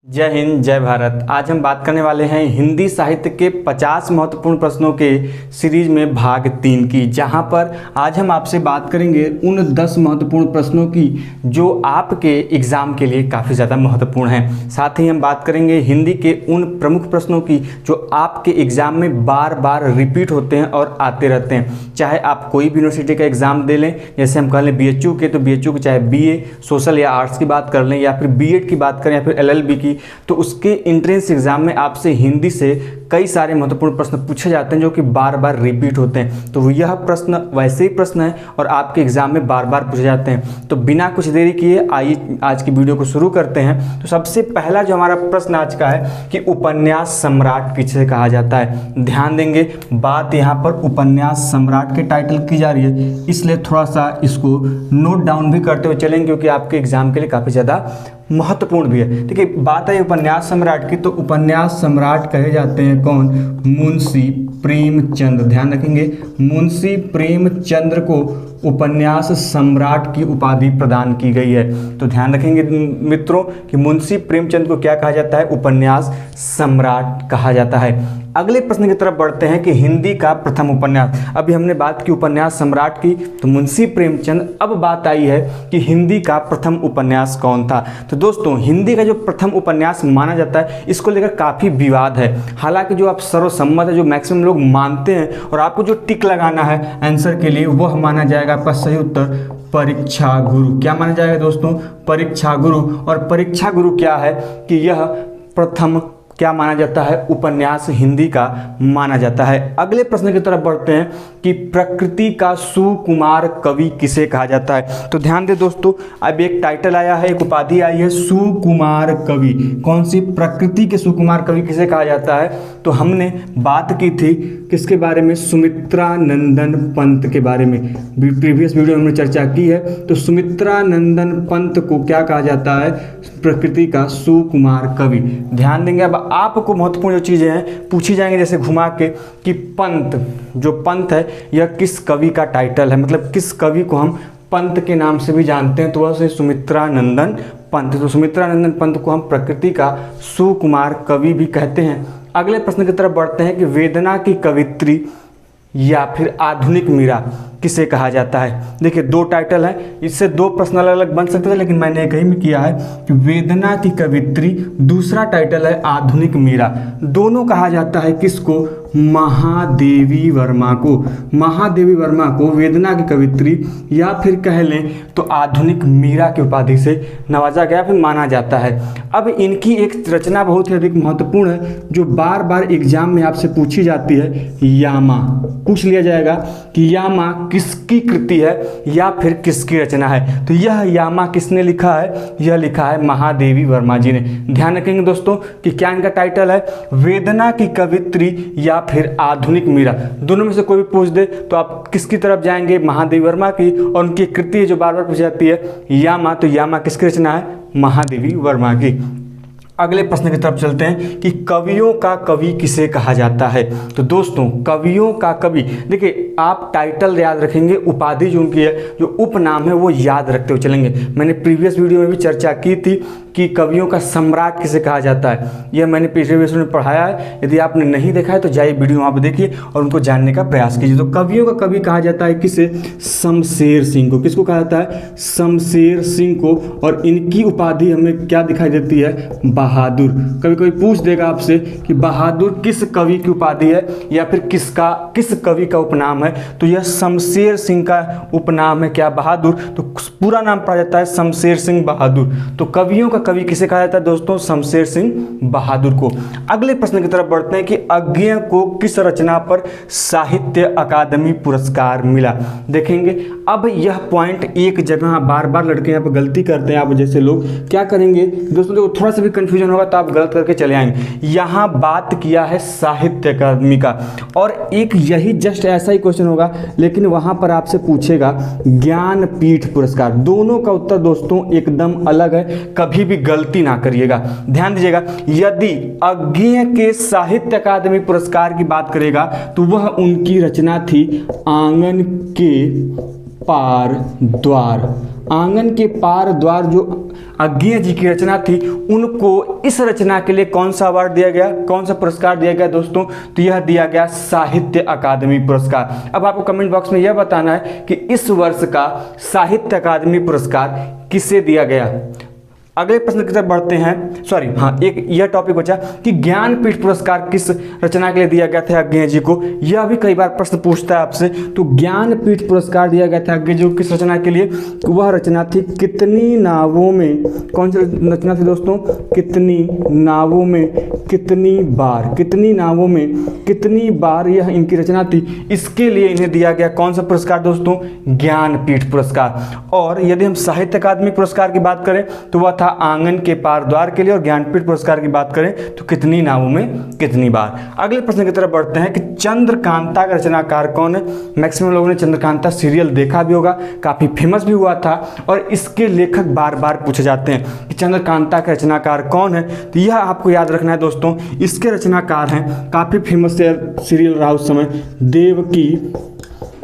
जय हिंद जय भारत। आज हम बात करने वाले हैं हिंदी साहित्य के 50 महत्वपूर्ण प्रश्नों के सीरीज में भाग 3 की, जहां पर आज हम आपसे बात करेंगे उन 10 महत्वपूर्ण प्रश्नों की जो आपके एग्ज़ाम के लिए काफ़ी ज़्यादा महत्वपूर्ण हैं। साथ ही हम बात करेंगे हिंदी के उन प्रमुख प्रश्नों की जो आपके एग्ज़ाम में बार बार रिपीट होते हैं और आते रहते हैं। चाहे आप कोई भी यूनिवर्सिटी का एग्ज़ाम दे लें, जैसे हम कह लें BHU के, तो BHU के चाहे BA सोशल या आर्ट्स की बात कर लें, या फिर B.Ed की बात करें, या फिर LLB की, तो उसके एंट्रेंस एग्जाम में आपसे हिंदी से कई सारे महत्वपूर्ण प्रश्न पूछे जाते हैं जो कि बार बार रिपीट होते हैं। तो यह प्रश्न वैसे ही प्रश्न है और आपके एग्जाम में बार बार पूछे जाते हैं। तो बिना कुछ देरी किए आइए आज की वीडियो को शुरू करते हैं। तो सबसे पहला जो हमारा प्रश्न आज का है कि उपन्यास सम्राट किसे कहा जाता है। ध्यान देंगे, बात यहाँ पर उपन्यास सम्राट के टाइटल की जा रही है, इसलिए थोड़ा सा इसको नोट डाउन भी करते हुए चलेंगे क्योंकि आपके एग्जाम के लिए काफ़ी ज़्यादा महत्वपूर्ण भी है। ठीक है, बात है उपन्यास सम्राट की, तो उपन्यास सम्राट कहे जाते हैं कौन? मुंशी प्रेमचंद। ध्यान रखेंगे, मुंशी प्रेमचंद्र को उपन्यास सम्राट की उपाधि प्रदान की गई है। तो ध्यान रखेंगे मित्रों कि मुंशी प्रेमचंद को क्या कहा जाता है? उपन्यास सम्राट कहा जाता है। अगले प्रश्न की तरफ बढ़ते हैं कि हिंदी का प्रथम उपन्यास। अभी हमने बात की उपन्यास सम्राट की, तो मुंशी प्रेमचंद। अब बात आई है कि हिंदी का प्रथम उपन्यास कौन था। तो दोस्तों, हिंदी का जो प्रथम उपन्यास माना जाता है, इसको लेकर काफ़ी विवाद है। हालांकि जो आप सर्वसम्मत है, जो मैक्सिमम लोग मानते हैं, और आपको जो टिक लगाना है आंसर के लिए, वह माना जाएगा आपका सही उत्तर परीक्षा गुरु। क्या माना जाएगा दोस्तों? परीक्षा गुरु। और परीक्षा गुरु क्या है कि यह प्रथम क्या माना जाता है? उपन्यास हिंदी का माना जाता है। अगले प्रश्न की तरफ बढ़ते हैं कि प्रकृति का सुकुमार कवि किसे कहा जाता है। तो ध्यान दे दोस्तों, अब एक टाइटल आया है, एक उपाधि आई है, सुकुमार कवि। कौन सी? प्रकृति के सुकुमार कवि किसे कहा जाता है? तो हमने बात की थी किसके बारे में? सुमित्रा नंदन पंत के बारे में। प्रीवियस वीडियो में हमने चर्चा की है। तो सुमित्रा नंदन पंत को क्या कहा जाता है? प्रकृति का सुकुमार कवि। ध्यान देंगे, अब आपको महत्वपूर्ण जो चीज़ें हैं पूछी जाएंगी, जैसे घुमा के कि पंत, जो पंत है यह किस कवि का टाइटल है, मतलब किस कवि को हम पंत के नाम से भी जानते हैं, तो वह से सुमित्रा नंदन पंत। तो सुमित्रा नंदन पंत को हम प्रकृति का सुकुमार कवि भी कहते हैं। अगले प्रश्न की तरफ बढ़ते हैं कि वेदना की कवित्री या फिर आधुनिक मीरा किसे कहा जाता है। देखिए, दो टाइटल है, इससे दो प्रश्न अलग अलग बन सकते थे, लेकिन मैंने एक ही में किया है कि वेदना की कवित्री, दूसरा टाइटल है आधुनिक मीरा। दोनों कहा जाता है किसको? महादेवी वर्मा को। महादेवी वर्मा को वेदना की कवित्री या फिर कह लें तो आधुनिक मीरा की उपाधि से नवाजा गया, फिर माना जाता है। अब इनकी एक रचना बहुत ही अधिक महत्वपूर्ण है जो बार बार एग्जाम में आपसे पूछी जाती है, यामा। पूछ लिया जाएगा कि यामा किसकी कृति है या फिर किसकी रचना है। तो यह यामा किसने लिखा है? यह लिखा है महादेवी वर्मा जी ने। ध्यान रखेंगे दोस्तों कि क्या इनका टाइटल है? वेदना की कवित्री या फिर आधुनिक मीरा। दोनों में से कोई भी पूछ दे तो आप किसकी तरफ जाएंगे? महादेवी वर्मा की। और उनकी कृति जो बार बार पूछी जाती है यामा, तो यामा किसकी रचना है? महादेवी वर्मा की। अगले प्रश्न की तरफ चलते हैं कि कवियों का कवि किसे कहा जाता है। तो दोस्तों, कवियों का कवि, देखिए आप टाइटल याद रखेंगे, उपाधि जो उनकी है, जो उपनाम है, वो याद रखते हुए चलेंगे। मैंने प्रीवियस वीडियो में भी चर्चा की थी कि कवियों का सम्राट किसे कहा जाता है। यह मैंने पिछले वीडियो में पढ़ाया है। यदि आपने नहीं देखा है तो जाइए वीडियो वहाँ पर देखिए और उनको जानने का प्रयास कीजिए। तो कवियों का कवि कहा जाता है किसे? शमशेर सिंह को। किसको कहा जाता है? शमशेर सिंह को। और इनकी उपाधि हमें क्या दिखाई देती है? बहादुर। कभी कोई पूछ देगा आपसे कि बहादुर किस कवि की उपाधि है या फिर किस कवि का उपनाम है, तो यह शमशेर सिंह का उपनाम है। क्या? बहादुर। तो पूरा नाम पड़ा जाता है शमशेर सिंह बहादुर। तो कवियों का कवि किसे कहा जाता है दोस्तों? शमशेर सिंह बहादुर को। अगले प्रश्न की तरफ बढ़ते हैं कि अज्ञेय को किस रचना पर साहित्य अकादमी पुरस्कार मिला। देखेंगे, अब यह पॉइंट एक जगह बार बार लड़के यहाँ पर गलती करते हैं। आप जैसे लोग क्या करेंगे दोस्तों, देखो थोड़ा सा भी कंफ्यूजन होगा तो आप गलत करके चले आएंगे। यहाँ बात किया है साहित्य अकादमी का, और एक यही जस्ट ऐसा ही क्वेश्चन होगा, लेकिन वहाँ पर आपसे पूछेगा ज्ञानपीठ पुरस्कार। दोनों का उत्तर दोस्तों एकदम अलग है, कभी भी गलती ना करिएगा। ध्यान दीजिएगा, यदि अज्ञेय के साहित्य अकादमी पुरस्कार की बात करेगा तो वह उनकी रचना थी आंगन के पार द्वार। आंगन के पार द्वार जो अज्ञेय जी की रचना थी, उनको इस रचना के लिए कौन सा अवार्ड दिया गया, कौन सा पुरस्कार दिया गया दोस्तों? तो यह दिया गया साहित्य अकादमी पुरस्कार। अब आपको कमेंट बॉक्स में यह बताना है कि इस वर्ष का साहित्य अकादमी पुरस्कार किसे दिया गया। अगले प्रश्न की तरफ बढ़ते हैं। सॉरी, हाँ, एक यह टॉपिक बचा कि ज्ञानपीठ पुरस्कार किस रचना के लिए दिया गया था अज्ञेय जी को। यह भी कई बार प्रश्न पूछता है आपसे। तो ज्ञानपीठ पुरस्कार दिया गया था अज्ञेय जी को किस रचना के लिए? वह रचना थी कितनी नावों में। कौन सी रचना थी दोस्तों? कितनी नावों में कितनी बार। कितनी नावों में कितनी बार, यह इनकी रचना थी। इसके लिए इन्हें दिया गया कौन सा पुरस्कार दोस्तों? ज्ञानपीठ पुरस्कार। और यदि हम साहित्य अकादमी पुरस्कार की बात करें तो वह था आंगन के पार द्वार के लिए, और ज्ञानपीठ पुरस्कार की बात करें तो कितनी नावों में कितनी बार। अगले प्रश्न की तरफ बढ़ते हैं कि चंद्रकांता का रचनाकार कौन है। मैक्सिमम लोगों ने चंद्रकांता सीरियल देखा भी होगा, काफी फेमस भी हुआ था, और इसके लेखक बार बार पूछे जाते हैं कि चंद्रकांता का रचनाकार कौन है। तो यह आपको याद रखना है दोस्तों। इसके रचनाकार हैं, काफी फेमस सीरियल रहा उस समय,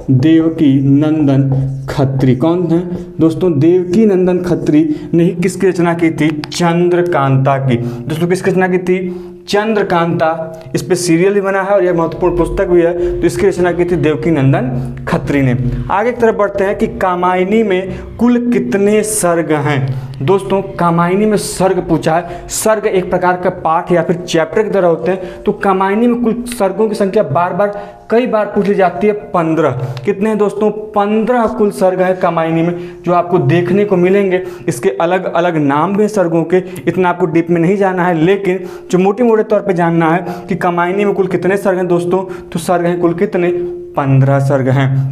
देवकी नंदन खत्री। कौन है दोस्तों? देवकी नंदन खत्री ने ही किसकी रचना की थी? चंद्रकांता की। दोस्तों किसकी रचना की थी? चंद्रकांता। इस पे सीरियल भी बना है और यह महत्वपूर्ण पुस्तक भी है। तो इसकी रचना की थी देवकी नंदन खत्री ने। आगे की तरफ बढ़ते हैं कि कामायनी में कुल कितने सर्ग हैं। दोस्तों कामायनी में सर्ग पूछा है। सर्ग एक प्रकार का पाठ या फिर चैप्टर की तरह होते हैं। तो कामायनी में कुल सर्गों की संख्या बार बार कई बार पूछी जाती है, 15। कितने हैं दोस्तों? 15 कुल सर्ग है कामायनी में, जो आपको देखने को मिलेंगे। इसके अलग अलग नाम भी हैं सर्गों के, इतना आपको डीप में नहीं जाना है, लेकिन जो मोटे मोटे तौर पे जानना है कि कामायनी में कुल कितने सर्ग हैं दोस्तों। तो सर्ग हैं कुल कितने? 15 सर्ग हैं।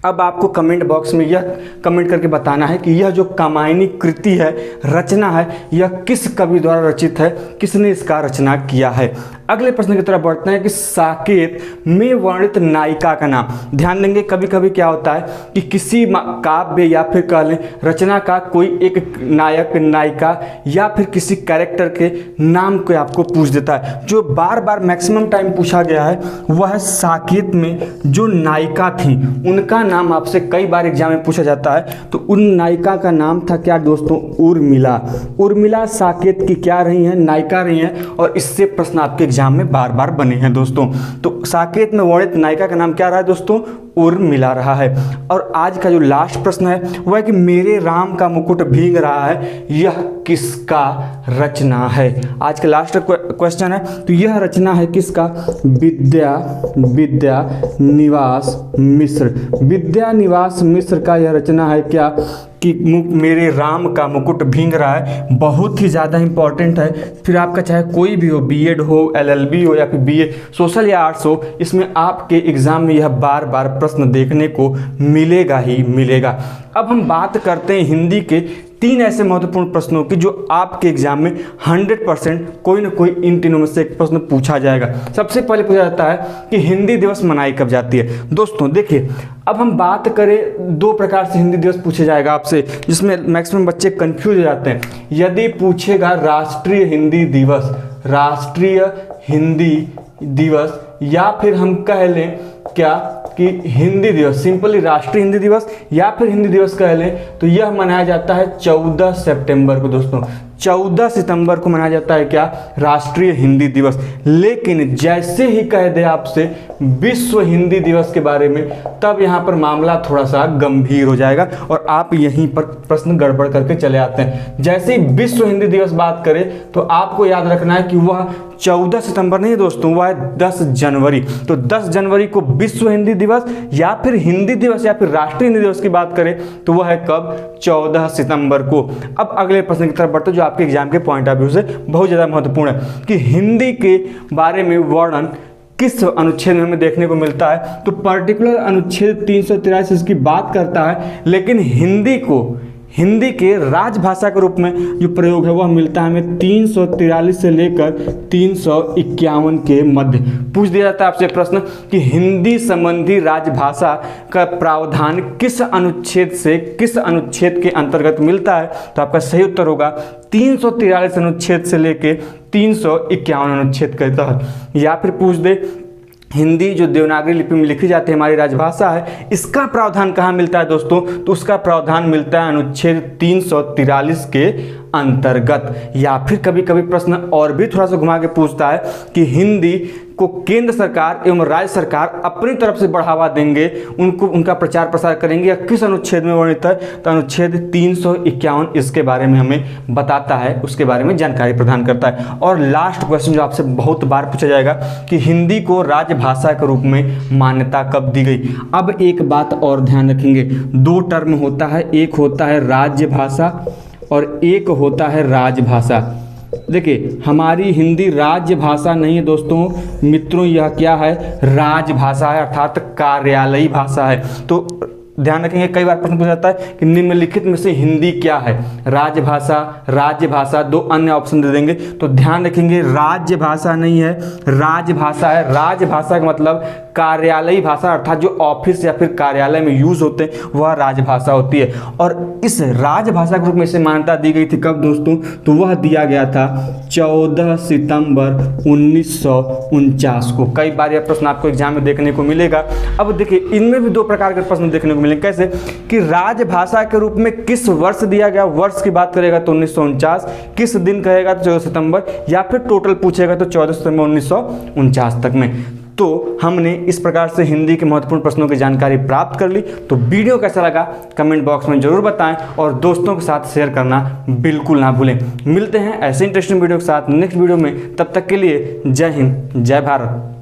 अब आपको कमेंट बॉक्स में यह कमेंट करके बताना है कि यह जो कामायनी कृति है, रचना है, यह किस कवि द्वारा रचित है, किसने इसका रचना किया है। अगले प्रश्न की तरफ बढ़ते हैं कि साकेत में वर्णित नायिका का नाम। ध्यान देंगे, कभी कभी क्या होता है कि किसी काव्य या फिर कह लें रचना का कोई एक नायक, नायिका या फिर किसी कैरेक्टर के नाम को आपको पूछ देता है। जो बार बार मैक्सिमम टाइम पूछा गया है वह साकेत में जो नायिका थी उनका नाम आपसे कई बार एग्जाम में पूछा जाता है। तो उन नायिका का नाम था क्या दोस्तों? उर्मिला। उर्मिला साकेत की क्या रही हैं? नायिका रही हैं, और इससे प्रश्न आपके एग्जाम में बार बार बने हैं दोस्तों। तो साकेत में वर्णित नायिका का नाम क्या रहा है दोस्तों? उर्मिला रहा है। और आज का जो लास्ट प्रश्न है वह है कि मेरे राम का मुकुट भीग रहा है, यह किसका रचना है? आज का लास्ट क्वेश्चन है। तो यह रचना है किसका? विद्या निवास मिश्र। विद्या निवास मिश्र का यह रचना है क्या कि मेरे राम का मुकुट भींग रहा है। बहुत ही ज़्यादा इंपॉर्टेंट है। फिर आपका चाहे कोई भी हो, बीएड हो, एलएलबी हो या फिर बीए सोशल या आर्ट्स हो, इसमें आपके एग्जाम में यह बार बार प्रश्न देखने को मिलेगा ही मिलेगा। अब हम बात करते हैं हिंदी के 3 ऐसे महत्वपूर्ण प्रश्नों की जो आपके एग्जाम में 100% कोई ना कोई इन तीनों में से एक प्रश्न पूछा जाएगा। सबसे पहले पूछा जाता है कि हिंदी दिवस मनाई कब जाती है। दोस्तों देखिए, अब हम बात करें 2 प्रकार से हिंदी दिवस पूछे जाएगा आपसे, जिसमें मैक्सिमम बच्चे कंफ्यूज हो जाते हैं। यदि पूछेगा राष्ट्रीय हिंदी दिवस, राष्ट्रीय हिंदी दिवस, या फिर हम कह लें क्या कि हिंदी दिवस, सिंपली राष्ट्रीय हिंदी दिवस या फिर हिंदी दिवस कह लें, तो यह मनाया जाता है 14 सितंबर को। दोस्तों 14 सितंबर को मनाया जाता है क्या? राष्ट्रीय हिंदी दिवस। लेकिन जैसे ही कह दे आपसे विश्व हिंदी दिवस के बारे में, तब यहाँ पर मामला थोड़ा सा गंभीर हो जाएगा और आप यहीं पर प्रश्न गड़बड़ करके चले आते हैं। जैसे ही विश्व हिंदी दिवस बात करें तो आपको याद रखना है कि वह 14 सितंबर नहीं दोस्तों, वह है 10 जनवरी। तो 10 जनवरी को विश्व हिंदी दिवस या फिर हिंदी दिवस या फिर राष्ट्रीय हिंदी दिवस की बात करें तो वह है कब? 14 सितंबर को। अब अगले प्रश्न की तरफ बढ़ते जो आपके एग्जाम के पॉइंट ऑफ व्यू से बहुत ज़्यादा महत्वपूर्ण है कि हिंदी के बारे में वर्णन किस अनुच्छेद में हमें देखने को मिलता है। तो पर्टिकुलर अनुच्छेद 383 इसकी बात करता है, लेकिन हिंदी के राजभाषा के रूप में जो प्रयोग है वह मिलता है हमें 343 से लेकर 351 के मध्य। पूछ दिया जाता है आपसे प्रश्न कि हिंदी संबंधी राजभाषा का प्रावधान किस अनुच्छेद के अंतर्गत मिलता है। तो आपका सही उत्तर होगा 343 अनुच्छेद से लेकर 351 अनुच्छेद के तहत। या फिर पूछ दे हिंदी जो देवनागरी लिपि में लिखी जाती है, हमारी राजभाषा है, इसका प्रावधान कहाँ मिलता है दोस्तों? तो उसका प्रावधान मिलता है अनुच्छेद 343 के अंतर्गत। या फिर कभी कभी प्रश्न और भी थोड़ा सा घुमा के पूछता है कि हिंदी को केंद्र सरकार एवं राज्य सरकार अपनी तरफ से बढ़ावा देंगे, उनका प्रचार प्रसार करेंगे, या किस अनुच्छेद में वर्णित है? तो अनुच्छेद 351 इसके बारे में हमें बताता है, उसके बारे में जानकारी प्रदान करता है। और लास्ट क्वेश्चन जो आपसे बहुत बार पूछा जाएगा कि हिंदी को राजभाषा के रूप में मान्यता कब दी गई? अब एक बात और ध्यान रखेंगे, दो टर्म होता है, एक होता है राज्य भाषा और एक होता है राजभाषा। देखिए, हमारी हिंदी राज्य भाषा नहीं है दोस्तों मित्रों, यह क्या है? राजभाषा है, अर्थात कार्यालयी भाषा है। तो ध्यान रखेंगे, कई बार प्रश्न पूछा जाता है कि निम्नलिखित में से हिंदी क्या है? राजभाषा, राज्यभाषा, दो अन्य ऑप्शन दे देंगे। तो ध्यान रखेंगे, राज्यभाषा नहीं है, राजभाषा है। राजभाषा का मतलब कार्यालयी भाषा, अर्थात जो ऑफिस या फिर कार्यालय में यूज होते हैं वह राजभाषा होती है। और इस राजभाषा के रूप में इसे मान्यता दी गई थी कब दोस्तों? तो वह दिया गया था 14 सितंबर 1949 को। कई बार यह प्रश्न आपको एग्जाम में देखने को मिलेगा। अब देखिए, इनमें भी दो प्रकार के प्रश्न देखने को मिलेंगे। कैसे? कि राजभाषा के रूप में किस वर्ष दिया गया? वर्ष की बात करेगा तो 1949, किस दिन कहेगा तो 14 सितंबर, या फिर टोटल पूछेगा तो 14 सितंबर 1949 तक में। तो हमने इस प्रकार से हिंदी के महत्वपूर्ण प्रश्नों की जानकारी प्राप्त कर ली। तो वीडियो कैसा लगा कमेंट बॉक्स में जरूर बताएं और दोस्तों के साथ शेयर करना बिल्कुल ना भूलें। मिलते हैं ऐसे इंटरेस्टिंग वीडियो के साथ नेक्स्ट वीडियो में, तब तक के लिए जय हिंद, जय भारत।